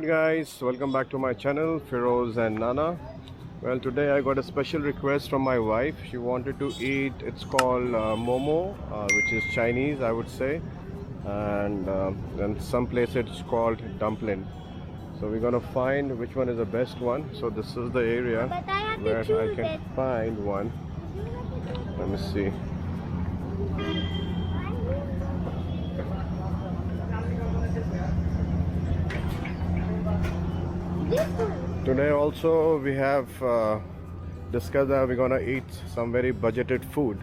Alright guys, welcome back to my channel, Feroz and Nana. Well, today I got a special request from my wife. She wanted to eat, it's called momo, which is Chinese I would say, and in some place it's called dumpling. So we're gonna find which one is the best one. So this is the area where I can find one. Let me see. Today also we have discussed that we're gonna eat some very budgeted food.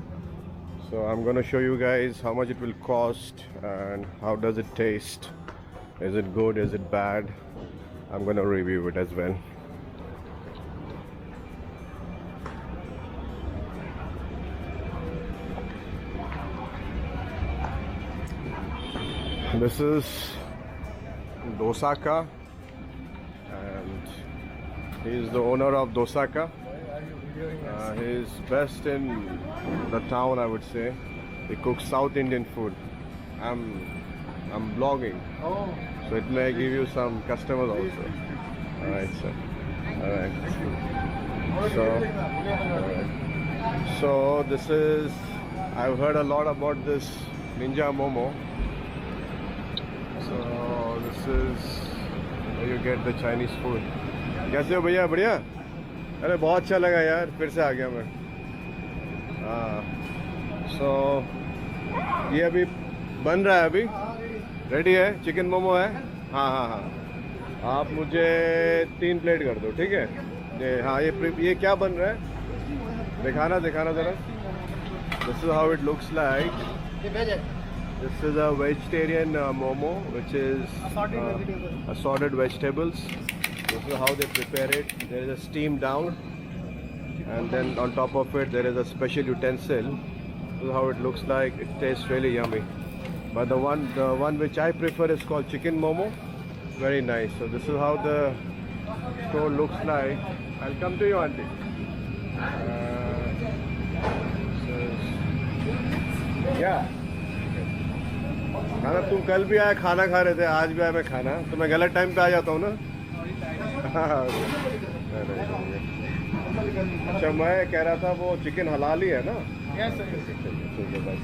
So I'm gonna show you guys how much it will cost and how does it taste. Is it good? Is it bad? I'm gonna review it as well. This is Dosaka, and he is the owner of Dosaka. He is best in the town, I would say. He cooks South Indian food. I'm blogging, so it may give you some customers also. Alright, sir. So this is, I've heard a lot about this Ninja Momo. So this is where you get the Chinese food. कैसे हो भैया? बढ़िया? अरे बहुत अच्छा लगा यार, फिर से आ गया मैं. So ये अभी बन रहा है, अभी रेडी है. चिकन मोमो है. हाँ. आप मुझे 3 प्लेट कर दो, ठीक है? हाँ, ये क्या बन रहा है? दिखाना ज़रा. This is how it looks like. This is a vegetarian momo, which is assorted vegetables. This is how they prepare it. There is a steam down, and then on top of it there is a special utensil. This is how it looks like. It tastes really yummy. But the one which I prefer is called chicken momo. Very nice. So this is how the store looks like. I'll come to you, auntie. Yeah. खाना तुम कल भी आए, खाना खा रहे थे, आज भी आए मैं खाना, तो मैं गलत टाइम पे आ जाता हूँ ना. अच्छा, मैं कह रहा था वो चिकन हलाल ही है ना? ठीक है बस.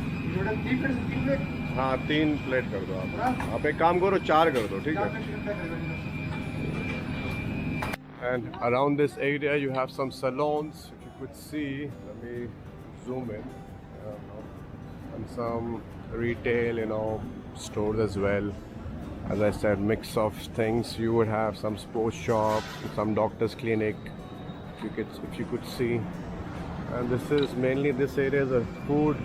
हाँ, 3 प्लेट कर दो आप एक काम करो, 4 कर दो, ठीक है? And around this area you have some salons. If you could see, let me zoom in. And some retail, stores as well. As I said, mix of things. You would have some sports shop, some doctor's clinic, if you could see. And this is mainly, this area is a food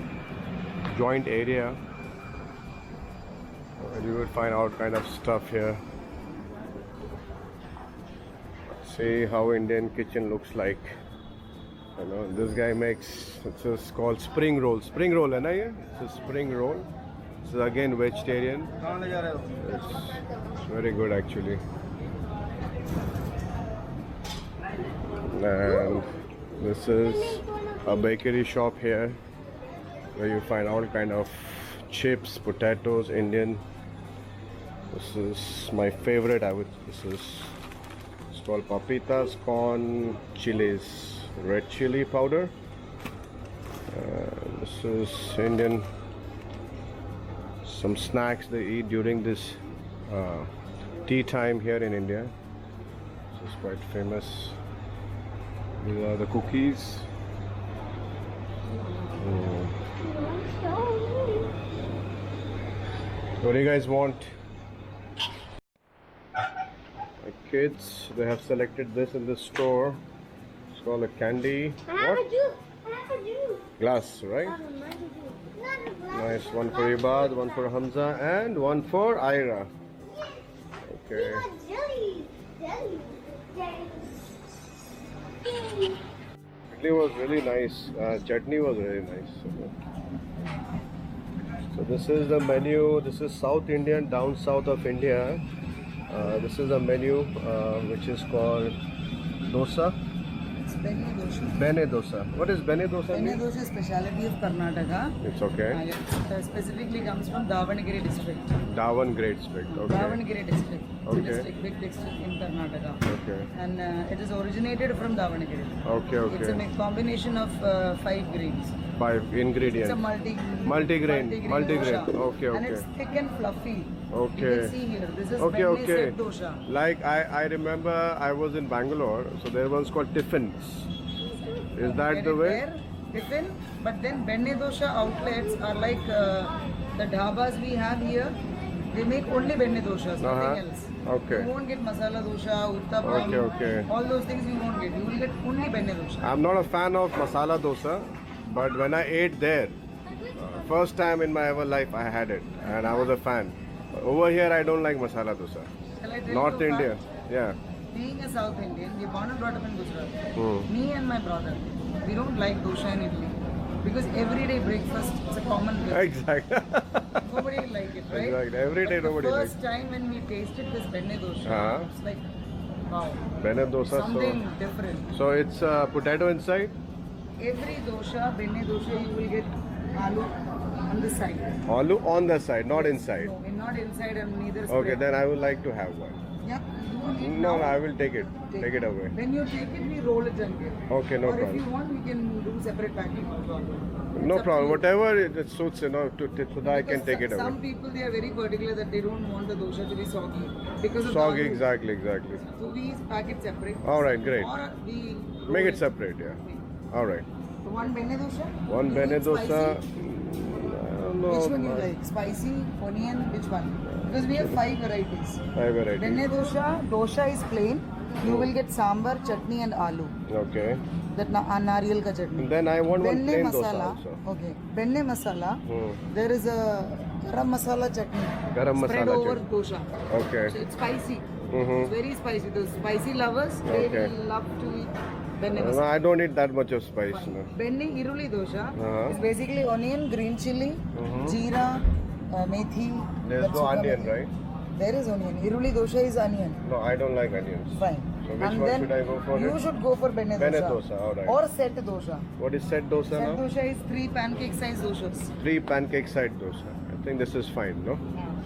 joint area, and you would find all kind of stuff here. See how Indian kitchen looks like. This guy makes, it's called spring roll. Spring roll, hai na ye? It's a spring roll. This is again vegetarian. It's very good actually. And this is a bakery shop here, where you find all kind of chips, potatoes, Indian. This is my favorite. It's called papitas con chilies. Red chili powder. This is Indian, some snacks they eat during this tea time here in India. This is quite famous. These are the cookies. What do you guys want? My kids, they have selected this in the store. Called a candy. I have a juice. Glass, right? Nice. One for Ibad, one for Hamza, and one for Ira. Okay. Idli was really nice. Chutney was really nice. So this is the menu. This is South Indian, down south of India. This is a menu which is called dosa. Benne dosa. Bene dosa. What is bene dosa Benne mean? dosa is speciality of Karnataka. It's okay. It specifically comes from Davanagere district. Dawan Great Street. Okay. Davanagere district. It's a Okay. district, big district in Karnataka. Okay. And it is originated from Davanagere. Okay. It's a Okay. combination of 5 grains. 5 It's a ingredients. multigrain Multigrain. dosha. Okay. And Okay. it's thick and fluffy. Okay. You can see here. This is Okay, Benne okay. set dosha. Like I remember I was in Bangalore, so there was called tiffins. Is that Get the it way? there, tiffin. But then Benne dosha outlets are like the dhabas we have here. They make only Benne doshas, nothing else. Okay. You won't get masala dosha, uttapam, Okay, okay. all those things you won't get. You will get only Benne dosha. I'm not a fan of masala dosa, but when I ate there, first time in my ever life I had it, and I was a fan. Over here I don't like masala dosa. Shall I tell North you a India, fact? yeah. Being a South Indian, we born and brought up in Gujarat. Hmm. Me and my brother, we don't like dosha and idli because everyday breakfast is a common thing. Exactly. Nobody will like it, right? Exactly. Every day But nobody the likes first time when we tasted this Benne dosha, Uh-huh. it's like, wow, Bene dosa. something different. So it's potato inside. Every dosha, Benne dosha, you will get aloo on the side. Aloo on the side, not inside. No, not inside and neither Okay, spread. then I would like to have one. Yeah, you will eat No, now. no, I will take it. Take it away. When you take it, we roll it and give. Okay, no or if you problem. want, we can do separate packing. No problem. No It's up to problem. you. Whatever it suits, so that I can Because take it Some away. people they are very particular that they don't want the dosha to be soggy because of Soggy, the aloo. exactly. So we pack it separate. All right, great. Or we Make roll it separate, yeah. All right. So one Benne dosha. One You bene eat dosa. spicy? No, Which one you like? Spicy, onion, which one? Because we have 5 varieties. 5 varieties. Benne dosha is plain. You will get sambar, chutney and aloo. Okay. That nariyal ka chutney. And then I want one Benne plain dosa masala. also. Okay. Benne masala. Hmm. There is a garam masala chutney. Garam Spread masala over chutney. dosha. Okay. So it's spicy. Mm-hmm. It's very spicy. The spicy lovers, Okay. they will love to eat benne No, masala. I don't need that much of spice. No. Benne iruli dosha Uh-huh. is basically onion, green chili, Mhm. jeera, methi. There's no katsuka onion, methi. right? There is onion. Iruli dosha is onion. No, I don't like onions. Fine. So which And one then should I go for you it? should go for benne Benne dosha. dosa, alright. Or set dosha. What is set dosa Set now? dosha is 3 pancake size doshas. 3 pancake side dosa. I think this is fine, no?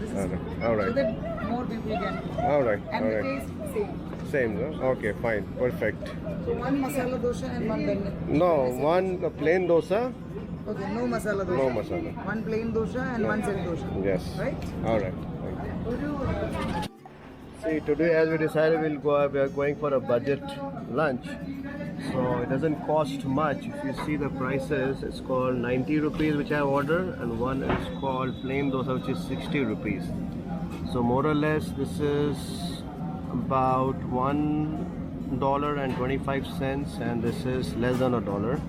This is Alright. so Alright. that more people can. Alright. And the Alright. taste same. Same, no? Okay, fine. Perfect. So one masala dosha and one benne. No, one plain dosa. Okay, no masala dosha. No masala. One plain dosha and one set dosha. Yes. Right? Alright. See, today as we decided we are going for a budget lunch. So it doesn't cost much. If you see the prices, it's called 90 rupees which I ordered, and one is called plain dosa which is 60 rupees. So more or less this is about $1.25 and this is less than $1.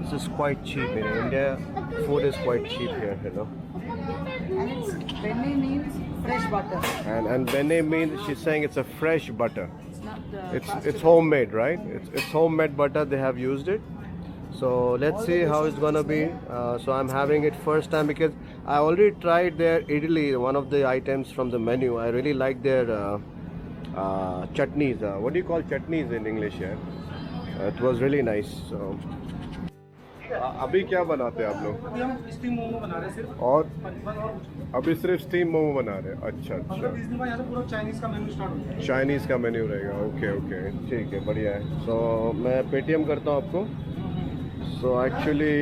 This is quite cheap in India. Food is quite cheap here, you know. And it's benne means fresh butter. And benne means she's saying it's a fresh butter. It's not. It's homemade, right? It's homemade butter. They have used it. So let's see how it's gonna be. So I'm having it first time because I already tried their idli, one of the items from the menu. I really like their chutneys. What do you call chutneys in English? Yeah, it was really nice. So अभी क्या बनाते हैं आप लोग? अभी हम steam momo बना रहे हैं सिर्फ और बन और अभी सिर्फ स्टीम मोमो बना रहे हैं. अच्छा 15-20 दिन बाद यहाँ से पूरा चाइनीज का मेन्यू स्टार्ट हो जाएगा. चाइनीज़ का मेन्यू रहेगा. ओके ओके ठीक है, बढ़िया है. सो मैं पेटीएम करता हूँ आपको. So actually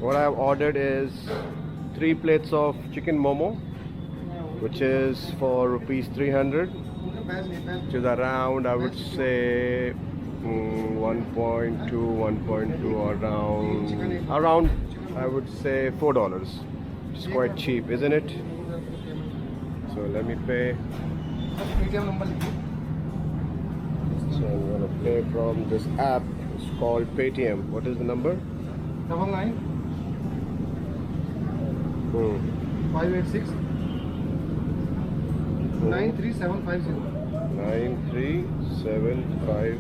what I've ordered is 3 plates of chicken momo, which is for rupees 300, which is around, I would say 1.2 around I would say $4. It's quite cheap, isn't it? So let me pay. Paytm number लिखिए. So I'm gonna pay from this app. It's called Paytm. What is the number? 99 Hmm. 586 93750. 93750.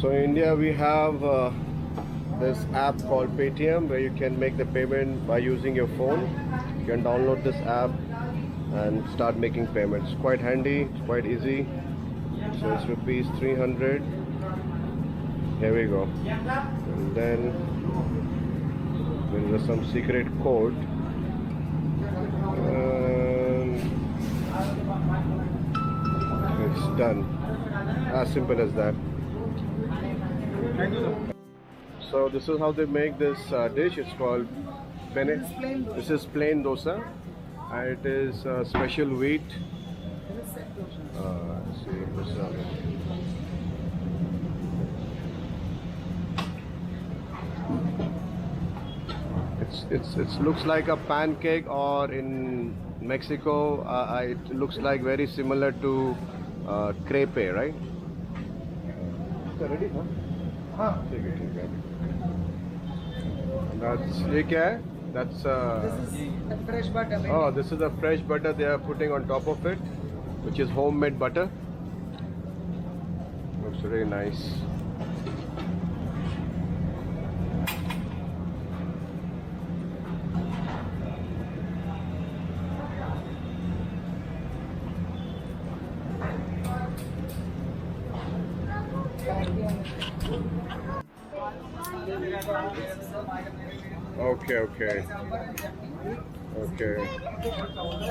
So in India we have this app called Paytm where you can make the payment by using your phone. You can download this app and start making payments. Quite handy, it's quite easy. So it's rupees 300. Here we go. And then there is some secret code. It's done. As simple as that. So this is how they make this dish. It's called penne. Plain dosa. This is plain dosa, and it is special wheat. This is set dosha. Let's see, this is how it looks like a pancake, or in Mexico, it looks like very similar to crepe, right? Ready, huh? हाँ ठीक है That's ये क्या है? That's This is the fresh butter. oh, this is the fresh butter they are putting on top of it, which is homemade butter. Looks very nice. Okay.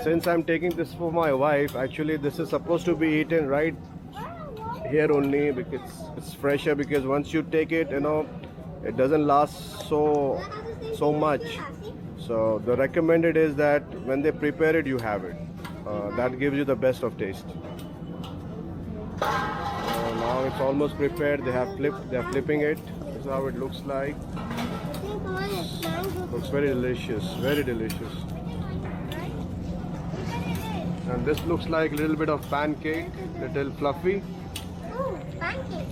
Since I'm taking this for my wife, actually this is supposed to be eaten right here only, because it's fresher, because once you take it, it doesn't last so much. So the recommended is that when they prepare it, you have it. That gives you the best of taste. Now it's almost prepared. They are flipping it. This is how it looks like. Looks very delicious, very delicious. And this looks like a little bit of pancake, little fluffy. Oh, pancake.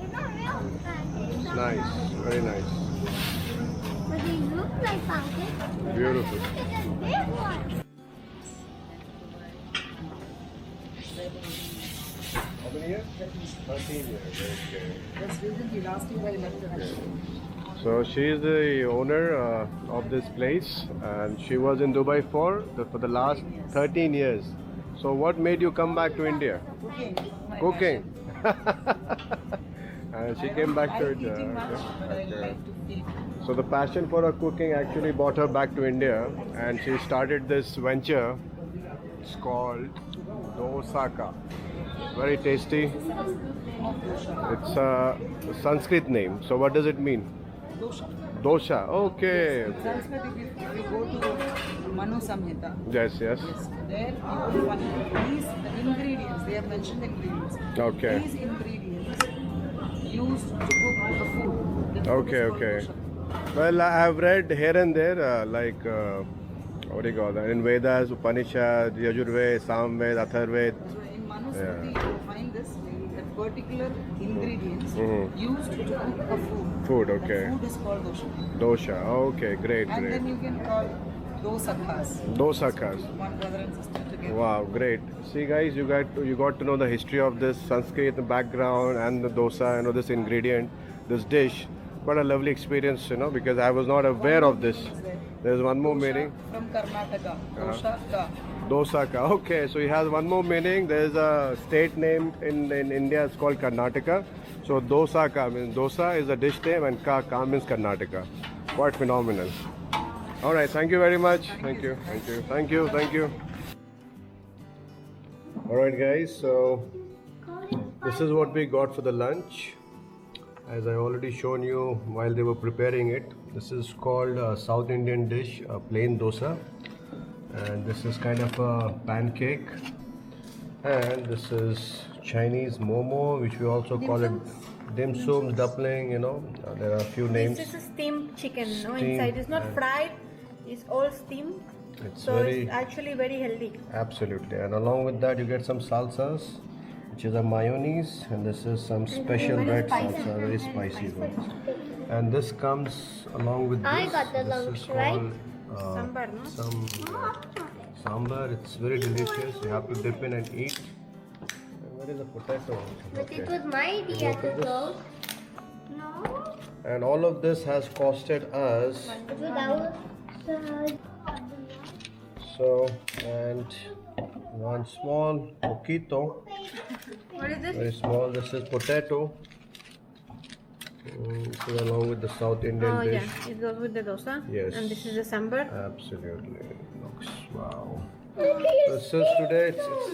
It's not real pancake. It's nice, very nice. But they look like pancake. Beautiful. Look at this big one. How many years? 13 years. Okay. Just recently, last year I left her. So she is the owner of this place, and she was in Dubai for the last 13 years. So what made you come back to India? Cooking. My Cooking. And she came back to I it. like eating much, but I Okay. like to eat. So the passion for her cooking actually brought her back to India, and she started this venture. It's called Dosaka. Very tasty. It's a Sanskrit name. So what does it mean? Dosha. Dosha. Okay. Okay. Sanskrit, if you go to Manu Samhita, Yes. yes, there you will find these ingredients. They have mentioned the ingredients. Okay. These ingredients used to cook the food. The food Okay. is called Okay. dosha. Well, I have read here and there, what do you call that? In Vedas, Upanishad, Yajurved, Samved, Atharved. So in Manu Yeah. Smriti, you will find this that particular ingredients Mhm. used to cook a food. Food. That Okay. food is called dosha. Dosha. Okay. Great. And then Great. you can call dosakas. Dosakas. One brother and sister together. Wow, great. See guys, you got to know the history of this Sanskrit background and the dosa, this ingredient, this dish. What a lovely experience, because I was not aware of this. There's one more meaning. From Karnataka. Dosaka. Dosaka. Okay, so he has one more meaning. There's a state name in India, it's called Karnataka. So Dosaka means dosa is a dish name, and ka means Karnataka. Quite phenomenal. Alright, thank you very much. Thank you. Alright guys, so this is what we got for the lunch. As I already shown you while they were preparing it. This is called a South Indian dish, a plain dosa. And this is kind of a pancake. And this is Chinese momo, which we also call it dim sum, dumpling, there are a few names. This is a steamed chicken, no? Steamed, Inside it's not and- fried, it's all steamed. It's So very it's actually very healthy. absolutely. And along with that, you get some salsas, which is a mayonnaise, and this is some special Very red spicy. salsa, very spicy one. And this comes along with this. I got the This lunch, is right? called, Sambar, no? some sambar. It's very delicious. You have to dip in and eat. And where is the potato? But it Okay. was my idea Look to at this. go. No. And all of this has costed us. It was our So, and one small poquito What is this? Very small. This is potato. This is along with the South Indian Oh dish. yeah, it goes with the dosa. Yes. And this is the sambar. Absolutely. Looks wow. This is today.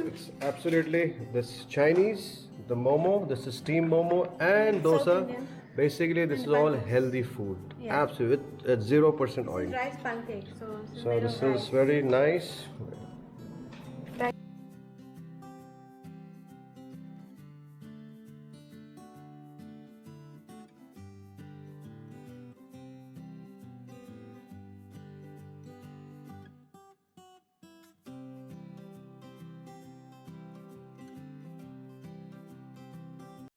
It's absolutely this Chinese, the momo. This is steamed momo and South dosa. Indian. Basically, this And is all pancakes. healthy food. Yeah. Absolutely, at 0% oil. Rice pancake. So, So this is very nice. Rice.